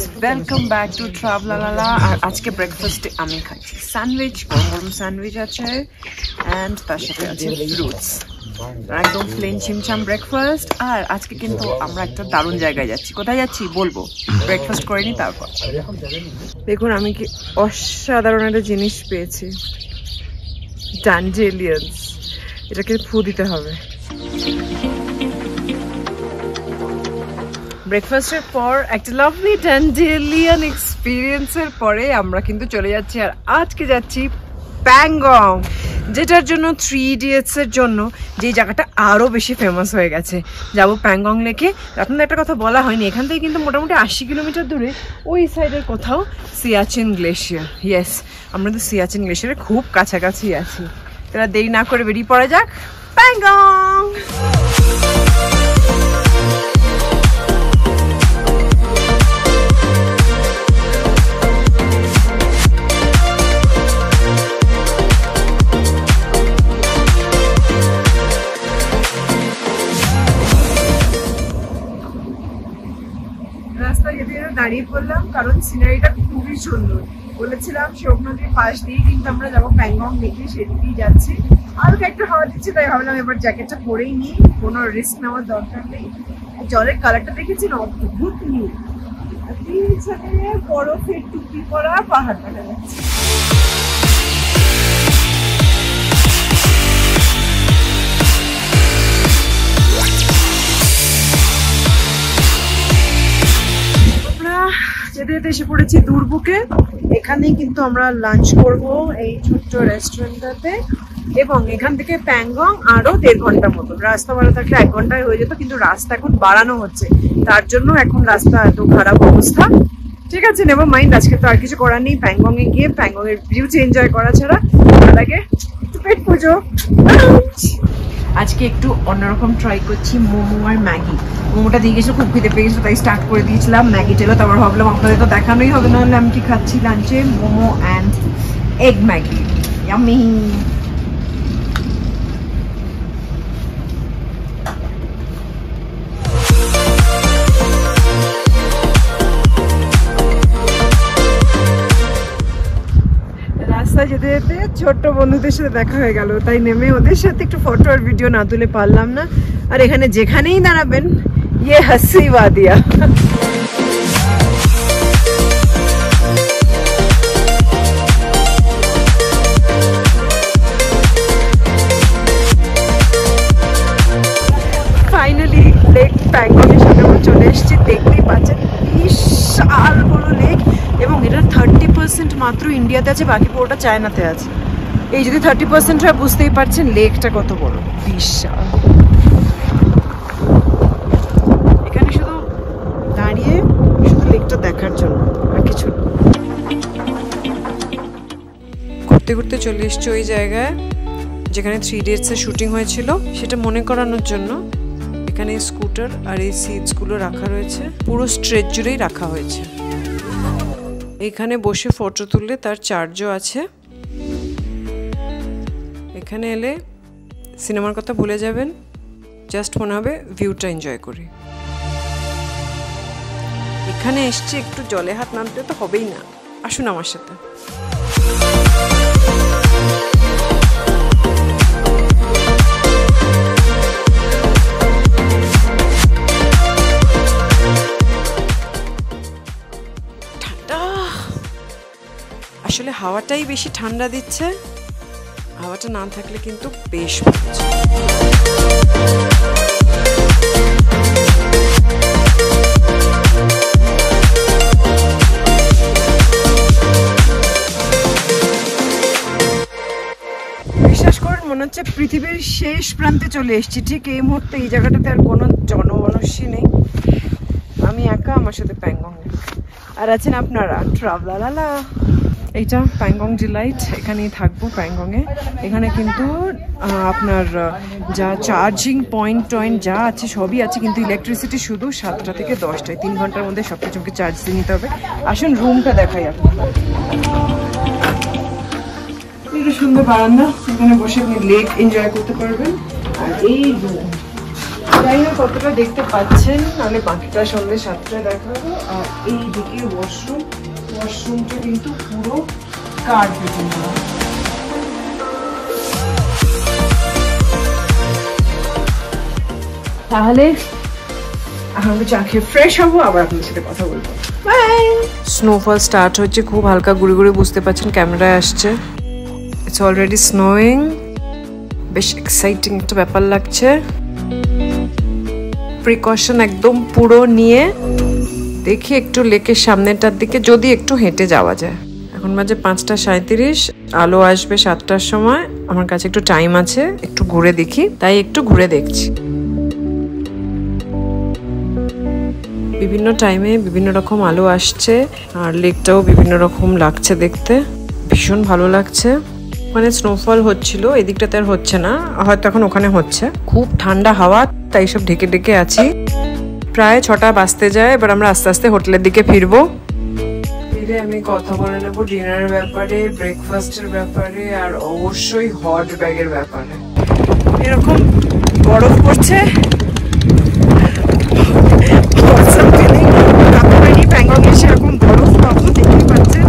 Guys, welcome back to Travelala. আর আজকে ব্রেকফাস্টে আমি খাচ্ছি স্যান্ডউইচ, গরম গরম স্যান্ডউইচ আছে অ্যান্ড তার সাথে আছে ফ্রুটস। একদম প্লেন ছিমছাম ব্রেকফাস্ট। আর আজকে কিন্তু আমরা একটা দারুণ জায়গায় যাচ্ছি। কোথায় যাচ্ছি বলবো, ব্রেকফাস্ট করে নি তারপর। দেখুন আমি কি অসাধারণ একটা জিনিস পেয়েছি, ড্যান্ডেলিয়ান্স। এটাকে ফু দিতে হবে। ব্রেকফাস্টের পর একটা লাভলি ড্যান্ডেলিয়ান এক্সপিরিয়েন্সের পরে আমরা কিন্তু চলে যাচ্ছি। আর আজকে যাচ্ছি প্যাংগং, যেটার জন্য 3 Idiots এর জন্য যে জায়গাটা আরও বেশি ফেমাস হয়ে গেছে। যাবো প্যাংগং লেকে। আপনাদের একটা কথা বলা হয়নি, এখান থেকে কিন্তু মোটামুটি 80 কিলোমিটার দূরে ওই সাইডের কোথাও সিয়াচেন গ্লেশিয়ার। ইয়েস, আমরা তো সিয়াচেন গ্লেশিয়ারের খুব কাছাকাছি আছি। তারা দেরি না করে বেরিয়ে পড়া যাক প্যাংগং। রাস্তায় যেতে যেতে দাঁড়িয়ে পড়লাম, কারণ সিনারিটা খুবই সুন্দর। বলেছিলাম শোক নদীর পাশ দিয়ে কিন্তু আমরা যাবো প্যাংগং লেকে, সেদিকেই যাচ্ছি। হালকা একটু হাওয়া দিচ্ছে, তাই ভাবলাম এবার জ্যাকেটটা পরেই নিই, কোনো রিস্ক নেওয়ার দরকার নেই। জলের কালারটা দেখেছেন, অদ্ভুত নীল। বরফের টুপি পরা পাহাড় দেখা যাচ্ছে। যেতে যেতে এসে পড়েছি দুর্বুকে। এখানেই কিন্তু আমরা লাঞ্চ করব এই ছোট্ট রেস্টুরেন্টটাতে। এবং এখান থেকে প্যাংগং আরো 1.5 ঘন্টা মতো। রাস্তা ভালো থাকলে 1 ঘন্টায় হয়ে যেত, কিন্তু রাস্তা এখন বাড়ানো হচ্ছে, তার জন্য এখন রাস্তা এত খারাপ অবস্থা। ঠিক আছে, নেভার মাইন্ড, আজকে তো আর কিছু করার নেই। প্যাংগং এ গিয়ে প্যাংগং এর ভিউজ এনজয় করা ছাড়া ভালো লাগে একটু পেট পুজো। আজকে একটু অন্যরকম ট্রাই করছি মোমো আর ম্যাগি। মোমোটা দিয়ে গেছিলো, খুব খেতে পেয়ে গেছিলো, তাই স্টার্ট করে দিয়েছিলাম। ম্যাগি টেলো তারপর ভাবলাম আপনাদের তো দেখানোই হবে, নাহলে আমি কি খাচ্ছি লাঞ্চে, momo and egg Maggi. Yummy. যেতে যেতে ছোট্ট বন্ধুদের সাথে দেখা হয়ে গেল, তাই নেমে ওদের সাথে একটু ফটো আর ভিডিও না তুলে পারলাম না। আর এখানে যেখানেই দাঁড়াবেন ইয়ে হাসি ওয়াদিয়া। ফাইনালি লেক প্যাংগং এর সাথে আমরা চলে এসেছি। দেখতেই পাচ্ছেন বিশাল বড় লেক, এবং এটা 30% মাত্র ইন্ডিয়াতে আছে, বাকি পুরোটা চায়নাতে আছে। এই যদি 30% হয়, বুঝতেই পারছেন লেকটা কত বড়, বিশাল। এখানে শুধু দাঁড়িয়ে শুধু লেকটা দেখার জন্য, আর কিছু ঘুরতে ঘুরতে চলে এসছি ওই জায়গায় যেখানে 3 Idiots এর শুটিং হয়েছিল, সেটা মনে করানোর জন্য এখানে স্কুটার আর এই সিটসগুলো রাখা রয়েছে, পুরো স্ট্রেচ জুড়েই রাখা হয়েছে। এখানে বসে ফটো তুললে তার চার্জও আছে। এখানে এলে সিনেমার কথা ভুলে যাবেন, জাস্ট মনে হবে ভিউটা এনজয় করি। এখানে এসছি, একটু জলে হাত নামতে তো হবেই না, আসুন আমার সাথে। আসলে হাওয়াটাই বেশি ঠান্ডা দিচ্ছে, হাওয়াটা না থাকলে কিন্তু বেশ ভালো। বিশ্বাস করুন, মনে হচ্ছে পৃথিবীর শেষ প্রান্তে চলে এসেছি। ঠিক এই মুহূর্তে এই জায়গাটাতে আর কোনো জনমানুষই নেই, আমি একা, আমার সাথে প্যাংগং আর আছেন আপনারা ট্রাভলালা। এইটা প্যাংগং ডিলাইট, এখানেই থাকবো প্যাংগংয়ে। এখানে কিন্তু আপনার যা চার্জিং পয়েন্ট যা আছে সবই আছে, কিন্তু ইলেকট্রিসিটি শুধু 7টা থেকে 10টায়। 3 ঘন্টার মধ্যে সব কিছুকে চার্জ দিয়ে নিতে হবে। আসুন রুমটা দেখাই আপনার। এটা সুন্দর বারান্দা, এখানে বসে আপনি লেক এনজয় করতে পারবেন। আর এই রুম জানি না কতটা দেখতে পাচ্ছেন, নাহলে বাকিটা সন্ধ্যে 7টায় দেখাবো। আর এইদিকে ওয়াশরুমটা কিন্তু পুরো কার্পেটিং করা। তাহলে এখন চা খেয়ে ফ্রেশ হবো, আবার আপনার সাথে কথা বলবো। বাই। স্নোফল স্টার্ট হচ্ছে, খুব হালকা গুড়ি গুড়ি, বুঝতে পারছেন ক্যামেরায় আসছে। ইটস অলরেডি স্নোয়িং, বেশ এক্সাইটিং একটা ব্যাপার লাগছে। প্রিকশন একদম পুরো নিয়ে দেখি একটু লেকের সামনেটার দিকে যদি একটু হেঁটে যাওয়া যায়। এখন বাজে 5:37, আলো আসবে 7টার সময়। আমার কাছে একটু টাইম আছে, একটু ঘুরে দেখি, তাই একটু ঘুরে দেখছি। বিভিন্ন টাইমে বিভিন্ন রকম আলো আসছে, আর লেকটাও বিভিন্ন রকম লাগছে দেখতে, ভীষণ ভালো লাগছে। ওখানে স্নোফল হচ্ছিল, এদিকটাতে আর হচ্ছে না, হয়তো এখন ওখানে হচ্ছে। খুব ঠান্ডা হাওয়া, তাই সব ঢেকে ঢেকে আছি। প্রায় 6টা বাজতে যায়, এবার আমরা আস্তে আস্তে হোটেলের দিকে ফিরবো। ফিরে আমি কথা বলে নেবো ডিনারের ব্যাপারে, ব্রেকফাস্টের ব্যাপারে, আর অবশ্যই হট ব্যাগের ব্যাপারে। এরকম বরফ পড়ছে, প্যাংগং এসে এরকম বরফ পাবো, দেখতে পাচ্ছেন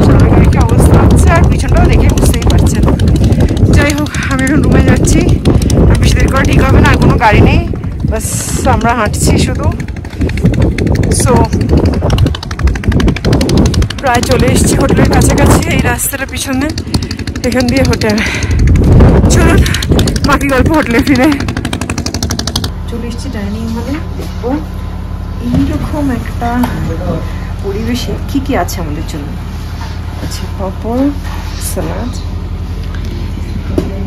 সামনের কি অবস্থা হচ্ছে, আর পিছনটাও দেখে বুঝতেই পারছেন। যাই হোক, আমি এখন রুমে যাচ্ছি, আর বেশি দেরি করে ঠিক হবে না, আর কোনো গাড়ি নেই, বাস আমরা হাঁটছি শুধু। সো প্রায় চলে এসেছি হোটেলের কাছাকাছি, এই রাস্তাটা পিছনে, এখান দিয়ে হোটেল। চলুন বাকি গল্প হোটেলে ফিরে। চলে এসেছি ডাইনিং হলে, দেখবো এইরকম একটা পরিবেশে কি কি আছে আমাদের জন্য। আছে পাপড়, স্যালাড,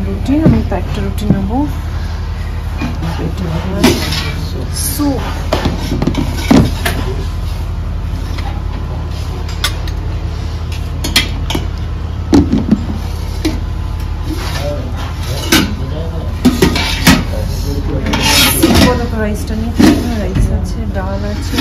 রুটি, আমি তো একটা রুটি নেবো, স্যুপ, রাইসটা নিয়ে, রাইস আছে, ডাল আছে,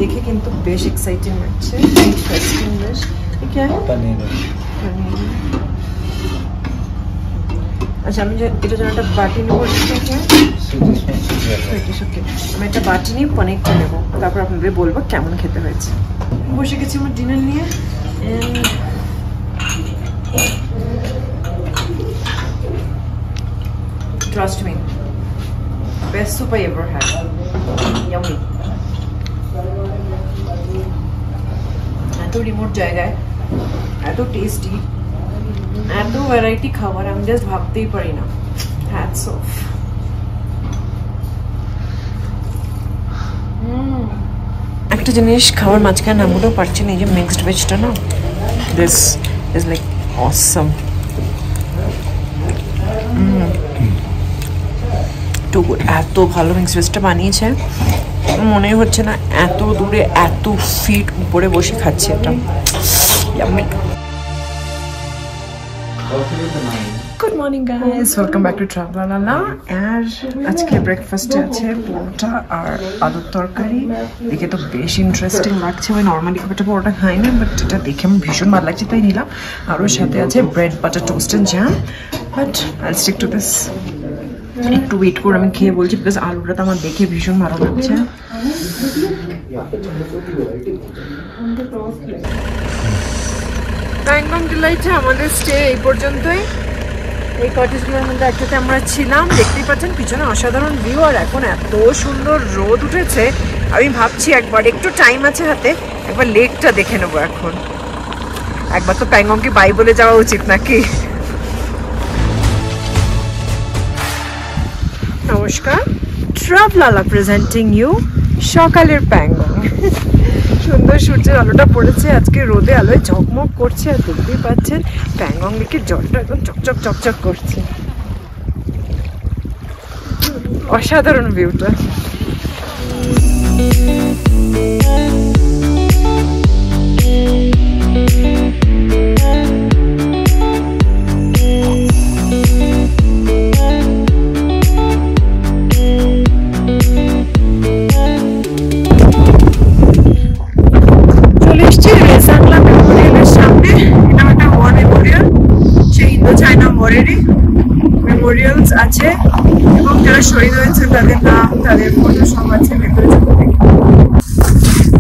দেখে কিন্তু বেশ এক্সাইটিং লাগছে, ইন্টারেস্টিং বেশ। ঠিক আছে, পনির। আচ্ছা, আমি এটা যেন একটা বাটি নেবো, আমি একটা বাটি নিয়ে পনিরটা নেবো, তারপর আপনাদের বলবো কেমন খেতে হয়েছে। বসে গেছি আমার ডিনার নিয়ে। Trust me, best soup I ever had. Yummy. এত রিমোট জায়গায় এত টেস্টি, এত ভ্যারাইটি খাবার, আমি জাস্ট ভাবতেই পারি না। Hats off. একটা জিনিস খাবার মাঝখানে নামগুলো পারছি না, এই যে মিক্সড ভেজটা না, this is like awesome, too good. এত ভালো মিক্সড ভেজটা বানিয়েছে, মনে হচ্ছে না এত দূরে এত ফিট উপরে বসে খাচ্ছি এটা। Good morning guys, welcome back to Travelala. আর আজকে ব্রেকফাস্টে আছে পরোটা আর আলুর তরকারি, দেখে তো বেশ ইন্টারেস্টিং লাগছে। আমি নর্মালি খুব একটা পরোটা খাই না, বাট এটা দেখে আমার ভীষণ ভালো লাগছে, তাই নিলাম। আর ওর সাথে আছে bread butter toast and jam, but I stick to this. একটু ওয়েট করে আমি খেয়ে বলছি, বিকজ আলুটা তো আমার দেখে ভীষণ ভালো লাগছে। প্যাংগং ডিলাইটে আমাদের স্টে এই পর্যন্তই। এই কটেজগুলোর মধ্যে একটাতে আমরা ছিলাম, দেখতেই পাচ্ছেন পিছনে অসাধারণ ভিউ, আর এখন এত সুন্দর রোদ উঠেছে। আমি ভাবছি একবার, একটু টাইম আছে হাতে, একবার লেকটা দেখে নেবো। এখন একবার তো প্যাংগংকে বাই বলে যাওয়া উচিত নাকি? নমস্কার, ট্রাভেলালা প্রেজেন্টিং ইউ সকালের প্যাংগং। সুন্দর সূর্যের আলোটা পড়েছে, আজকে রোদে আলোয় ঝকমক করছে, আর দেখতেই পাচ্ছেন প্যাংগং লেকের জলটা একদম চকচক চকচক করছে। অসাধারণ ভিউটা। ঘরেরই মেমোরিয়ালস আছে এবং যারা শহীদ হয়েছে তাদের নাম, তাদের ফটো সব আছে ভেতরে।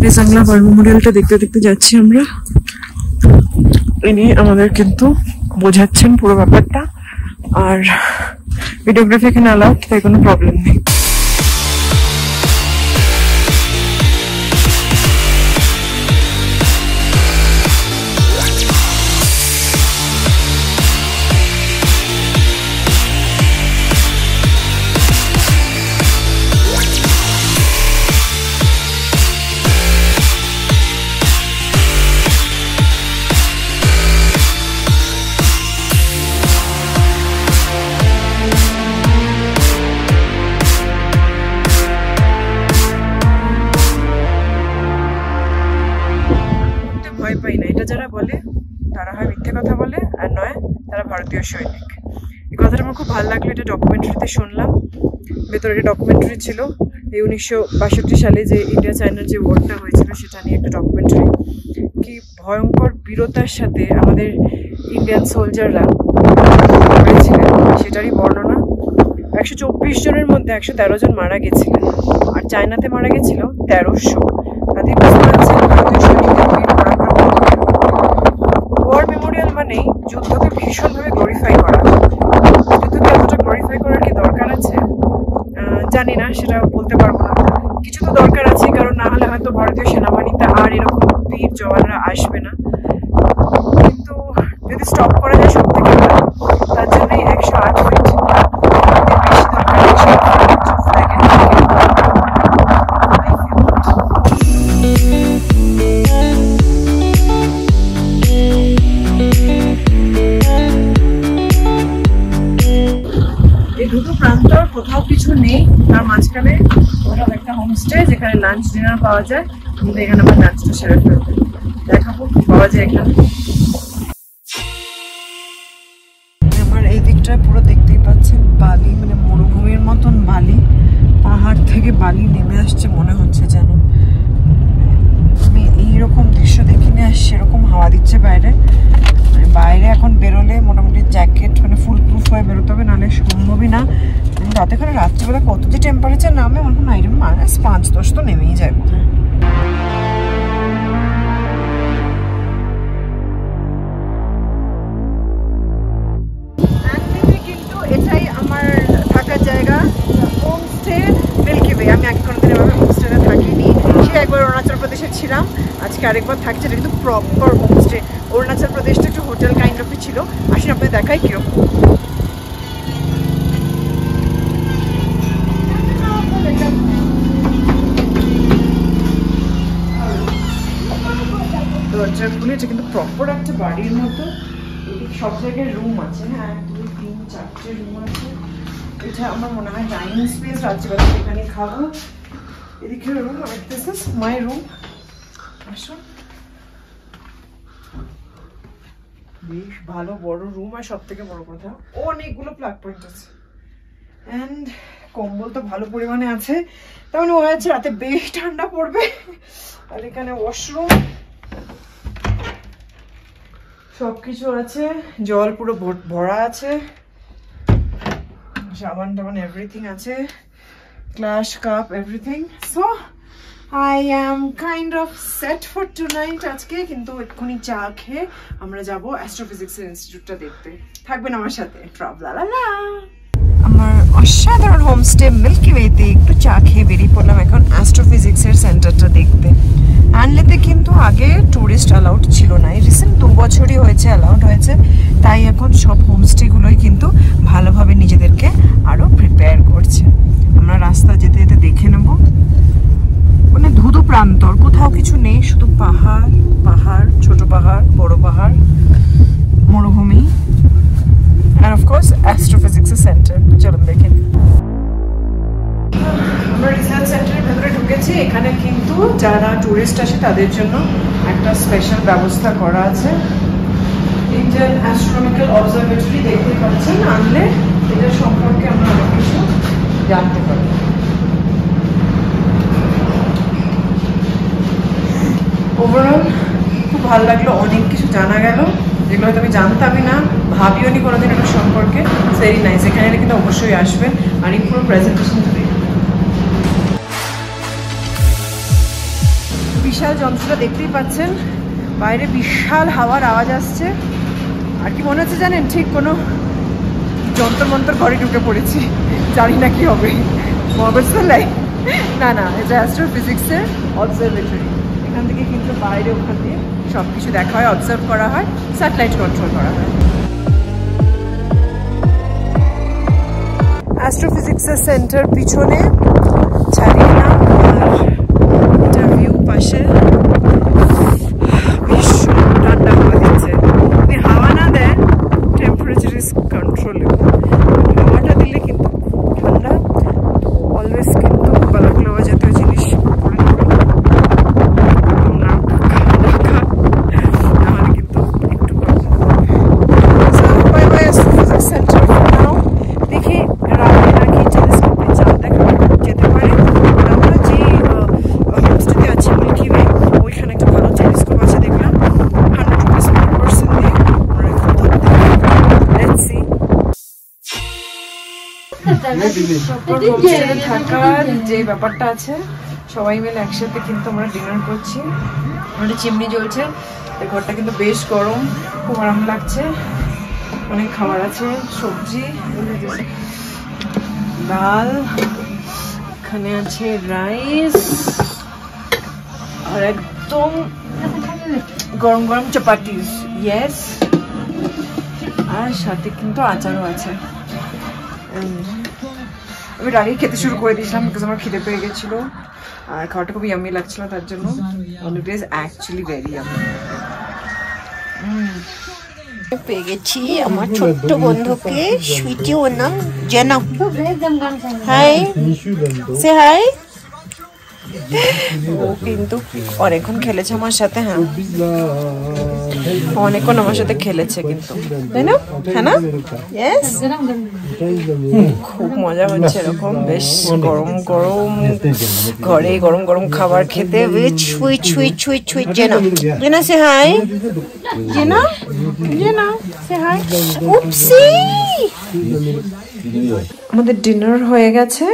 রেসাংলা ওয়ার মেমোরিয়ালটা দেখতে দেখতে যাচ্ছি আমরা। ইনি আমাদের কিন্তু বোঝাচ্ছেন পুরো ব্যাপারটা, আর ভিডিওগ্রাফি এখানে অ্যালাউড, তাই কোনো প্রবলেম নেই। ভয় পাই না, এটা যারা বলে তারা হয় মিথ্যে কথা বলে, আর নয় তারা ভারতীয় সৈনিক। এই কথাটা আমার খুব ভালো লাগলো। এটা ডকুমেন্টারিতে শুনলাম, ভেতরে একটা ডকুমেন্টারি ছিল এই 1962 সালে যে ইন্ডিয়া চায়নার যে ওয়ারটা হয়েছিল সেটা নিয়ে একটা ডকুমেন্টারি। কি ভয়ঙ্কর বীরতার সাথে আমাদের ইন্ডিয়ান সোলজাররা করেছিলেন সেটারই বর্ণনা। 124 জনের মধ্যে 113 জন মারা গেছিলেন, আর চায়নাতে মারা গেছিল 1300। তাদের বুঝতে পারছে ভারতীয় সৈনিকদের বীর পরাক্রম। ওয়ার মেমোরিয়াল মানেই যুদ্ধকে ভীষণভাবে গ্লোরিফাই করা। যুদ্ধকে এতটা গ্লোরিফাই করার কি দরকার আছে জানি না, সেটা বলতে পারবো না। কিছু তো দরকার আছে, কারণ না হলে হয়তো ভারতীয় সেনাবাহিনীতে আর এরকম বীর জওয়ানরা আসবে না। কিন্তু যদি স্টপ করা যায় সব থেকে ভালো। তার জন্যই 108 ফিট বেশি দরকার। 108 ফ্ল্যাগের দুটো প্রান্তর কোথাও কিছু নেই, তার মাঝখানে কোথাও একটা হোমস্টে যেখানে লাঞ্চ ডিনার পাওয়া যায়। কিন্তু এখানে আমার লাঞ্চটা সেরে ফেলবে, দেখাবো কি পাওয়া যায় এখানে। আমার এই দিকটা পুরো দেখতেই পাচ্ছেন বালি, মানে মরুভূমির মতন বালি, পাহাড় থেকে বালি নেমে আসছে মনে হচ্ছে যেন। আমি এইরকম দৃশ্য দেখিনি, আর সেরকম হাওয়া দিচ্ছে বাইরে। বাইরে এখন বেরোলে মোটামুটি জ্যাকেট মানে ফুল প্রুফ হয়ে বেরোতে হবে, নাহলে সম্ভবই না। রাতে করে রাত্রিবেলা কত যে টেম্পারেচার নামে আমার কোনো আইডিয়া, -5-10 তো নেমেই যায় বোধহয়। কিন্তু এটাই আমার থাকার জায়গা, হোমস্টে মিল্কি ওয়ে। আমি আগে কোনোদিন এভাবে হোমস্টেতে থাকিনি। সে একবার অরুণাচল প্রদেশে ছিলাম, আজকে আরেকবার থাকছে। এটা কিন্তু প্রপার হোমস্টে। অরুণাচল প্রদেশটা একটু হোটেল কাইন্ড অফই ছিল। আসলে আপনাদের দেখাই কিরকম। দরজা খুলে, এটা কিন্তু প্রপার একটা বাড়ির মতো। সব জায়গায় রুম আছে, হ্যাঁ 1, 2, 3, 4টে রুম আছে। এটা আমার মনে হয় ডাইনিং স্পেস, রাত্রিবেলা এখানে খাবো। এদিকে রুম, আর দিস ইজ মাই রুম। আসুন, বেশ ভালো বড় রুম, আর সব থেকে বড় কথা অনেকগুলো প্লাগ পয়েন্ট আছে। অ্যান্ড কম্বল তো ভালো পরিমাণে আছে, তার মানে ও আছে রাতে বেশ ঠান্ডা পড়বে। আর এখানে ওয়াশরুম, সবকিছু আছে, জল পুরো ভরা আছে, সাবান টাবান এভরিথিং আছে, glass cup everything. So I am kind of set for tonight আজকে। কিন্তু এক্ষুনি চা খেয়ে আমরা যাব অ্যাস্ট্রোফিজিক্সের ইনস্টিটিউটটা দেখতে। থাকবেন আমার সাথে। আমার অসাধারণ হোমস্টে মিল্কি ওয়েতে একটু চা খেয়ে বেরিয়ে পড়লাম এখন অ্যাস্ট্রোফিজিক্সের সেন্টারটা দেখতে। আনলেতে কিন্তু আগে টুরিস্ট অ্যালাউড ছিল না, এই রিসেন্ট 2 বছরই হয়েছে অ্যালাউড হয়েছে। তাই এখন সব হোমস্টেগুলোই কিন্তু ভালোভাবে নিজেদেরকে আরও প্রিপেয়ার করছে। আমরা রাস্তা যেতে যেতে দেখে নেব, মানে ধুধু প্রান্তর, কোথাও কিছু নেই, শুধু পাহাড় পাহাড়, ছোট পাহাড়, বড় পাহাড়, মরুভূমি, আর অফকোর্স অ্যাস্ট্রোফিজিক্সের সেন্টার। চলুন দেখেন। আমরা রিসার্চ সেন্টারের ভেতরে ঢুকেছি। এখানে কিন্তু যারা টুরিস্ট আসে তাদের জন্য একটা স্পেশাল ব্যবস্থা করা আছে। ইন্ডিয়ান অ্যাস্ট্রোনমিক্যাল অবজারভেটরি দেখতে পাচ্ছেন। আনলে এটা সম্পর্কে আমরা অনেক কিছু জানতে পারি। ওভারঅল খুব ভালো লাগলো, অনেক কিছু জানা গেল যেগুলো হয়তো আমি জানতামই না। ভাবিও নি কোনোদিন একটা সম্পর্কে। ভেরি নাইস, এখানে কিন্তু অবশ্যই আসবেন। আর এই পুরো প্রেজেন্টেশনটা দেখুন, বিশাল যন্ত্রটা দেখতেই পাচ্ছেন, বাইরে বিশাল হাওয়ার আওয়াজ আসছে। আর কি মনে হচ্ছে জানেন, ঠিক কোনো যন্তর মন্তর ঘরে ঢুকে পড়েছি, জানি না কি হবে। মগজলাই না না, এটা অ্যাস্ট্রোফিজিক্সের অবজারভেটরি। এখান থেকে কিন্তু বাইরে ওখান দিয়ে সব কিছু দেখা হয়, অবজার্ভ করা হয়, স্যাটেলাইট কন্ট্রোল করা হয়। অ্যাস্ট্রোফিজিক্সের সেন্টার পিছনে ছাড়িয়ে নাম, আর এটা ভিউ পাশে ভীষণ ঠান্ডা হাওয়া দিচ্ছে। যদি হাওয়া না দেয় টেম্পারেচার ইজ কন্ট্রোলেবল, হাওয়াটা দিলে কিন্তু খুব ঠান্ডা। তো অলওয়েজ কিন্তু বালাক্লোভা জাতীয় জিনিস পরে নাক ঢাকা, নাহলে কিন্তু একটু bye bye astrophysics centre for now. দেখি রাতে নাকি টেলিস্কোপে চাঁদ দেখা যেতে পারে। আমরা যে হোমস্টেতে আছি মিল্কি ওয়ে, ওইখানে একটা ভালো টেলিস্কোপ আছে দেখলাম, 100% দিয়ে আমরা এখন ধরতে পারি। Let's see. হোমস্টেতে থাকার যে ব্যাপারটা আছে, সবাই মিলে একসাথে কিন্তু আমরা ডিনার করছি। আমাদের চিমনি জ্বলছে, এই ঘরটা কিন্তু বেশ গরম, খুব আরাম লাগছে। অনেক খাবার আছে, সবজি, ডাল, এখানে আছে রাইস, আর একদম গরম গরম চাপাতিস, ইয়েস, আর সাথে কিন্তু আচারও আছে। আমি আগে খেতে শুরু করে দিয়েছিলাম, বিকজ আমার খিদে পেয়ে গেছিল আর খাওয়াটা খুব ইয়ামি লাগছিল, তার জন্য it is actually very yummy. পেয়ে গেছি আমার ছোট্ট বন্ধুকে, সুইটি ওর নাম জেনা। হাই, সে হাই। ও কিন্তু অনেকক্ষণ খেলেছে আমার সাথে, হ্যাঁ অনেকক্ষণ আমার সাথে খেলেছে কিন্তু, তাই না? হ্যাঁ না? ইয়েস, খুব মজা হচ্ছে এরকম বেশ গরম গরম ঘরে গরম গরম খাবার খেতে। Sweet sweet sweet sweet. জেনা, জেনা সে হাই, জেনা, জেনা সে হাই। উপসি। আমাদের ডিনার হয়ে গেছে।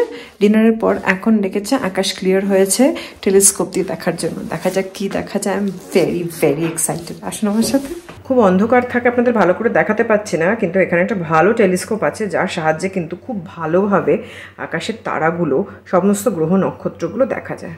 ডিনারের পর এখন ডেকেছে, আকাশ ক্লিয়ার হয়েছে, টেলিস্কোপ দিয়ে দেখার জন্য। দেখা যাক কি দেখা যায়। I am very very excited. আসুন আমার সাথে। খুব অন্ধকার থাকে, আপনাদের ভালো করে দেখাতে পাচ্ছি না, কিন্তু এখানে একটা ভালো টেলিস্কোপ আছে যার সাহায্যে কিন্তু খুব ভালোভাবে আকাশের তারাগুলো, সমস্ত গ্রহ নক্ষত্রগুলো দেখা যায়।